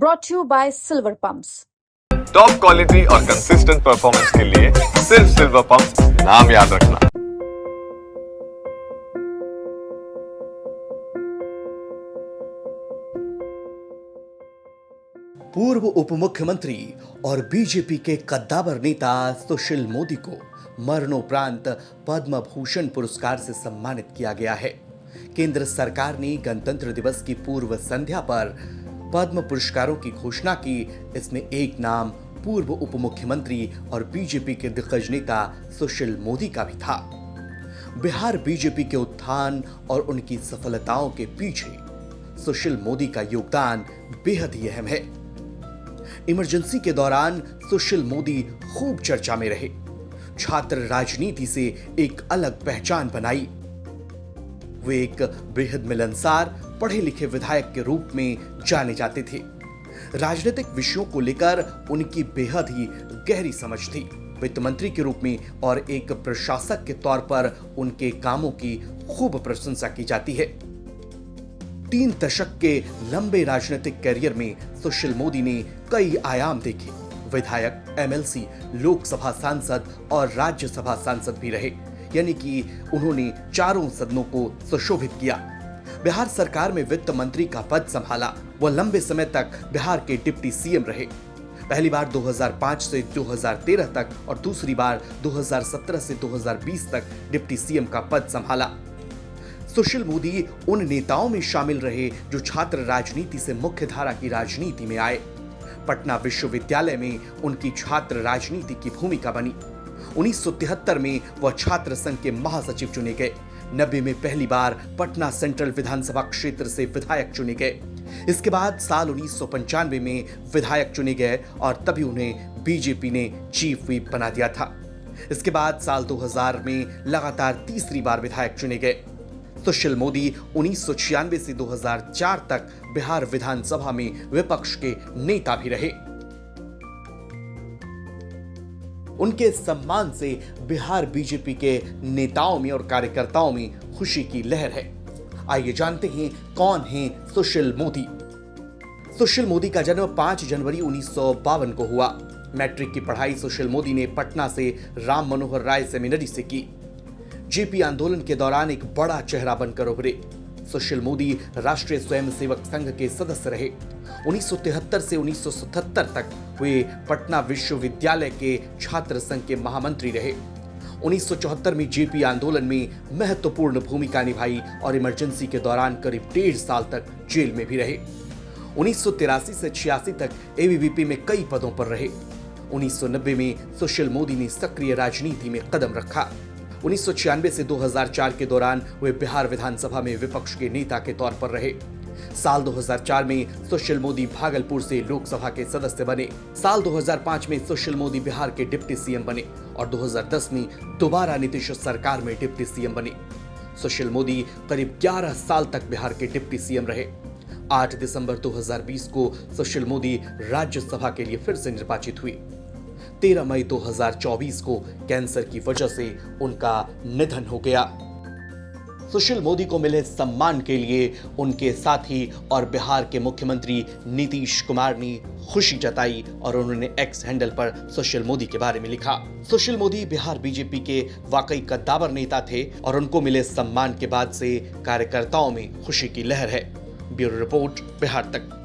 brought to you by Silver Pumps. Top quality और consistent performance के लिए सिर्फ सिल्वर पंप्स नाम याद रखना। पूर्व उप मुख्यमंत्री और बीजेपी के कद्दावर नेता सुशील मोदी को मरणोपरांत पद्म भूषण पुरस्कार से सम्मानित किया गया है। केंद्र सरकार ने गणतंत्र दिवस की पूर्व संध्या पर पद्म पुरस्कारों की घोषणा की। इसमें एक नाम पूर्व उप मुख्यमंत्री और बीजेपी के दिग्गज नेता सुशील मोदी का भी था। बिहार बीजेपी के उत्थान और उनकी सफलताओं के पीछे सुशील मोदी का योगदान बेहद ही अहम है। इमरजेंसी के दौरान सुशील मोदी खूब चर्चा में रहे। छात्र राजनीति से एक अलग पहचान बनाई। वे एक बेहद मिलनसार पढ़े लिखे विधायक के रूप में जाने जाते थे। राजनीतिक विषयों को लेकर उनकी बेहद ही गहरी समझ थी। वित्त मंत्री के रूप में और एक प्रशासक के तौर पर उनके कामों की खूब प्रशंसा की जाती है। 3 दशक के लंबे राजनीतिक करियर में सुशील मोदी ने कई आयाम देखे। विधायक, एमएलसी, लोकसभा सांसद और राज्यसभा सांसद भी रहे, यानी कि उन्होंने चारों सदनों को सुशोभित किया। बिहार सरकार में वित्त मंत्री का पद संभाला। वह लंबे समय तक बिहार के डिप्टी सीएम रहे। पहली बार 2005 से 2013 तक और दूसरी बार 2017 से 2020 तक डिप्टी सीएम का पद संभाला। सुशील मोदी उन नेताओं में शामिल रहे जो छात्र राजनीति से मुख्यधारा की राजनीति में आए। पटना विश्वविद्यालय में उनकी छात्र राजनीति की भूमिका बनी। 1973 में वह छात्र संघ के महासचिव चुने गए। 90 में पहली बार पटना सेंट्रल विधानसभा क्षेत्र से विधायक चुने गए। इसके बाद साल 1995 में विधायक चुने गए और तभी उन्हें बीजेपी ने चीफ व्हिप बना दिया था। इसके बाद साल 2000 में लगातार तीसरी बार विधायक चुने गए। सुशील मोदी 1996 से 2004 तक बिहार विधानसभा में विपक्ष के नेता भी रहे। उनके सम्मान से बिहार बीजेपी के नेताओं में और कार्यकर्ताओं में खुशी की लहर है। आइए जानते हैं कौन हैं सुशील मोदी। सुशील मोदी का जन्म 5 जनवरी 1952 को हुआ। मैट्रिक की पढ़ाई सुशील मोदी ने पटना से राम मनोहर राय सेमिनरी से की। जेपी आंदोलन के दौरान एक बड़ा चेहरा बनकर उभरे। सुशील मोदी राष्ट्रीय स्वयंसेवक संघ के सदस्य रहे। 1973 से 1977 तक वे पटना विश्वविद्यालय के छात्र संघ के महामंत्री रहे। 1974 में जेपी आंदोलन में महत्वपूर्ण भूमिका निभाई और इमरजेंसी के दौरान करीब 1.5 साल तक जेल में भी रहे। 1983 से 86 तक एबीवीपी में कई पदों पर रहे। 1990 में सुशील मोदी ने सक्रिय राजनीति में कदम रखा। 1996 से 2004 के दौरान वे बिहार विधानसभा में विपक्ष के नेता के तौर पर रहे। साल 2004 में सुशील मोदी भागलपुर से लोकसभा के सदस्य बने। साल 2005 में सुशील मोदी बिहार के डिप्टी सीएम बने और 2010 में दोबारा नीतीश सरकार में डिप्टी सीएम बने। सुशील मोदी करीब 11 साल तक बिहार के डिप्टी सीएम रहे। 8 दिसंबर 2020 को सुशील मोदी राज्यसभा के लिए फिर से निर्वाचित हुए। 13 मई 2024 को कैंसर की वजह से उनका निधन हो गया। सुशील मोदी को मिले सम्मान के लिए उनके साथी और बिहार के मुख्यमंत्री नीतीश कुमार ने खुशी जताई और उन्होंने एक्स हैंडल पर सुशील मोदी के बारे में लिखा। सुशील मोदी बिहार बीजेपी के वाकई कद्दावर नेता थे और उनको मिले सम्मान के बाद से कार्यकर्ताओं में खुशी की लहर है। ब्यूरो रिपोर्ट, बिहार तक।